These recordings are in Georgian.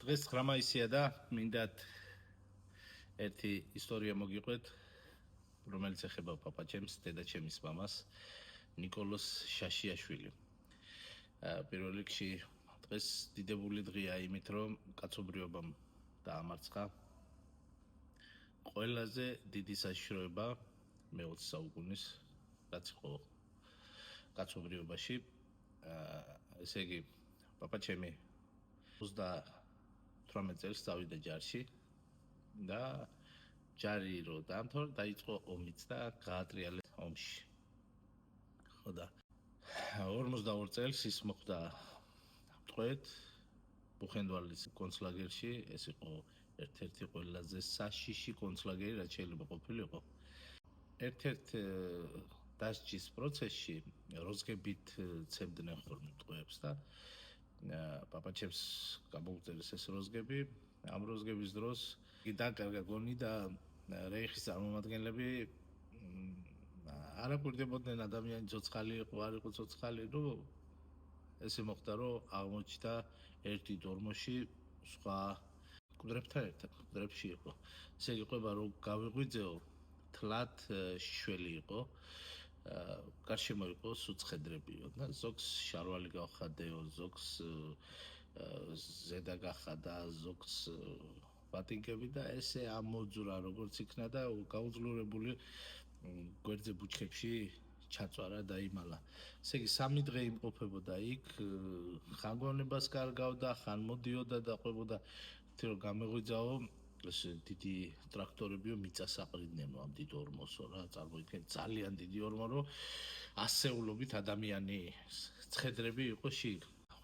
დღეს 9 მაისია და მინდათ ერთი ისტორია მოგიყვეთ, რომელიც ეხება პაპაჩემს, დედაჩემის მამას, ნიკოლოზ შაშიაშვილი. პირველ რიგში დღეს დიდებული დღეა იმით, რომ კაცობრიობამ დაამარცხა ყველაზე დიდი საშიშროება მე-20 საუკუნის, რაც იყო კაცობრიობაში. ესე იგი, პაპაჩემი 28 წელს წავიდა ჯარში და ჯარი რო დაამთავრა, დაიწყო ომიც და გაატრიალეს ომში. ხო და 42 წელს ის მოხვდა მტყვეთ ბუხენვალდის კონცლაგერში, ეს იყო ერთ-ერთი ყველაზე საშიში კონცლაგერი, რაც შეიძლება ყოფილიყო. ერთ-ერთ დასჯის პროცესში როზგებით ცემდნენ ხოლმე მტყვეებს და პაპაჩემს გამოუწერეს ეს როზგები. ამ როზგების დროს დაკარგა გონი და რეიხის წარმომადგენლები არ აკვირდებოდნენ ადამიანი ცოცხალი იყო, არ იყო ცოცხალი, ესე მოხდა, რომ აღმოჩნდა ერთი დორმოში სხვა მკვდრებთან ერთად, მკვდრებში იყო. ესე იგი, ყვება რომ გავიღვიძეო, თლად შველი იყო. გარშემო იყო სუცხედრებიო და ზოგს შარვალი გავხადეო, ზოგს ზედა გახადა, ზოგს ბატინკები და ესე ამოძვრა როგორც იქნა და გაუძლურებული გვერდზე ბუჩქებში ჩაწვარა და იმალა. ესე იგი 3 დღე იმყოფებოდა იქ, ხან გონებას კარგავდა, ხან მოდიოდა და ყვებოდა რომ გამეღვიძაო ეს დიდი ტრაქტორებიო მიწას აყრიდნენ ამ დიდ ორმოსო რა, წარმოიდგინეთ ძალიან დიდი ორმო, რომ ასეულობით ადამიანი ცხედრები იყო შიგ.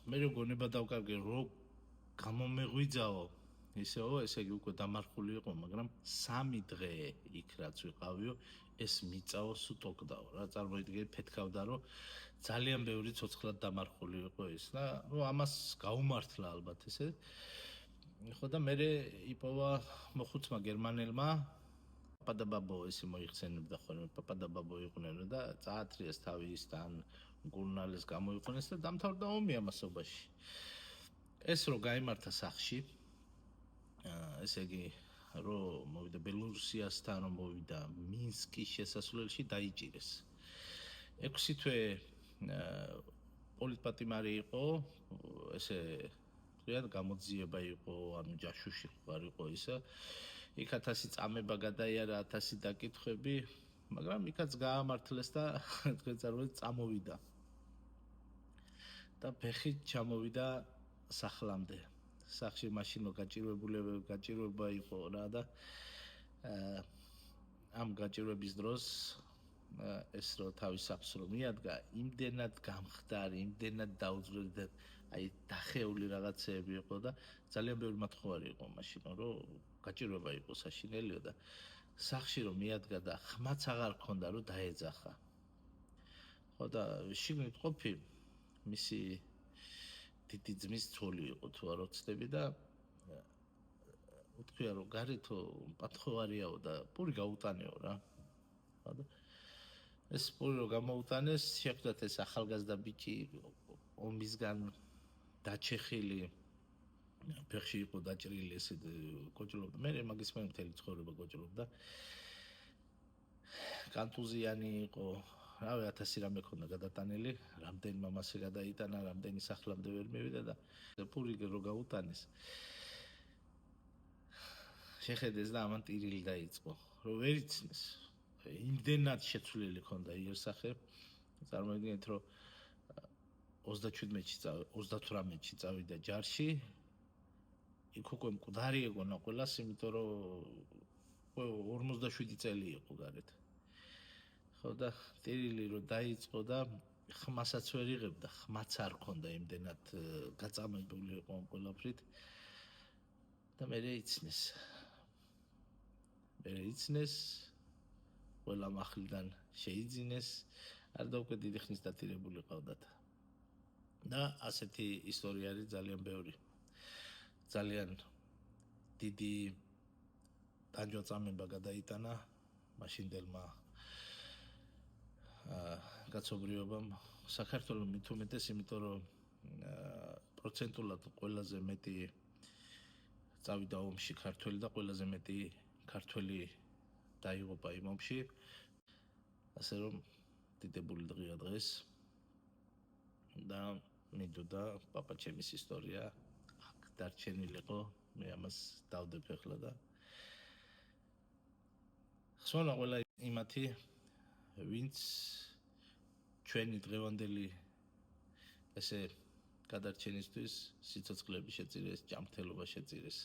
მე რო გონება დავკარგე, რომ გამომეღვიძაო, ისეო, ესე იგი უკვე დამარხული იყო, მაგრამ 3 დღე იქ რაც ვიყავიო, ეს მიწაო სუტოკდაო რა, წარმოიდგინეთ ფეთქავდა, რომ ძალიან ბევრი ცოცხლად დამარხული იყო ის და ამას გაუმართლა ალბათ ესე. ხო და მე იპოვა მოხუცმა გერმანელმა პაპადაბაბო ესე მოიხსენებდა ხოლმე, პაპადაბაბო იყვნენ და წაათრიეს თავი ისთან, მკურნალეს გამოიყვანეს და დამთავრდა ომი ამასობაში. ეს რო გაიმართა სახლში, ესე იგი, რომ მოვიდა ბელორუსიასთან, რომ მოვიდა მინსკის შესასვლელში დაიჭირეს. 6 თვე პოლიტპატიმარი იყო, ესე თქვია გამოძიება იყო, ანუ ჯაშუში არ იყო ისა. იქ 1000 წამება გადაიარა, 1000 დაკითხვები, მაგრამ იქაც გაამართლეს და თქვენ წარმოიდგინეთ წამოვიდა. და ფეხით ჩამოვიდა სახლამდე. სახლში მაშინო გაჭირვება იყო რა და ამ გაჭირვების დროს ეს რო თავის სახლს რო მიადგა, იმდენად გამხდარი, იმდენად დაუძვრელი, აი დახეული რაღაცეები იყო და ძალიან ბევრი მათხოვარი იყო მაშინ, რომ გაჭირვება იყო საშინელიო და სახლში რო მიადგა და ხმაც აღარ ქონდა რომ დაეძახა. ხო და შიგნით ყოფი მისი დიდი ძმის ცოლი იყო თუ არ ვცდები და უთქვია რომ გარეთო მათხოვარიაო და პური გაუტანეო რა. ხო და ეს პური რო გამოუტანეს, შეხვდათ ეს ახალგაზრდა ბიჭი ომისგან დაჩეხილი, ფეხში იყო დაჭრილი ესე კოჭლობდა. მე მაგის მე მთელი ცხოვრება კოჭლობდა. კანტუზიანი იყო, რავი 1000 რამე ქონდა გადატანილი, რამდენი მამასე გადაიტანა, რამდენი სახლამდე ვერ მივიდა და პური რო გაუტანეს. შეხედეს და ამან ტირილი დაიწყო, რომ ვერ იცნეს. იმდენად შეცვლილი ქონდა იერსახე, წარმოიდგინეთ რომ 38-ში წავიდა ჯარში, იქ უკვე მკვდარი ეგონა ყველას, იმიტომ რომ 47 წელი იყო გარეთ. ხო და ტირილი რო დაიწყო და ხმასაც ვერ იღებდა, ხმაც არ ქონდა, იმდენად გაწამებული იყო ამ ყველაფრით და მე იცნეს, ყველა მახლიდან შეიძინეს, არ და უკვე დიდი ხნის დათირებული ყავდათ. და ასეთი ისტორია არის ძალიან ბევრი. ძალიან დიდი დანჯვა-წამება გადაიტანა მაშინდელმა კაცობრიობამ საქართველოს მით უმეტეს, იმიტომ რომ პროცენტულად ყველაზე მეტი წავიდა ომში ქართველი და ყველაზე მეტი ქართველი დაიღუპა იმ ომში. ასე რომ დიდებული დღეა დღეს და მინდოდა პაპაჩემის ისტორია აქ დარჩენილიყო, მე ამას დავდებ ახლა და ხსოვნა ყველა იმათი ვინც ჩვენი დღევანდელი ესე გადარჩენისთვის სიცოცხლეები შეწირეს, ჯანმრთელობა შეწირეს.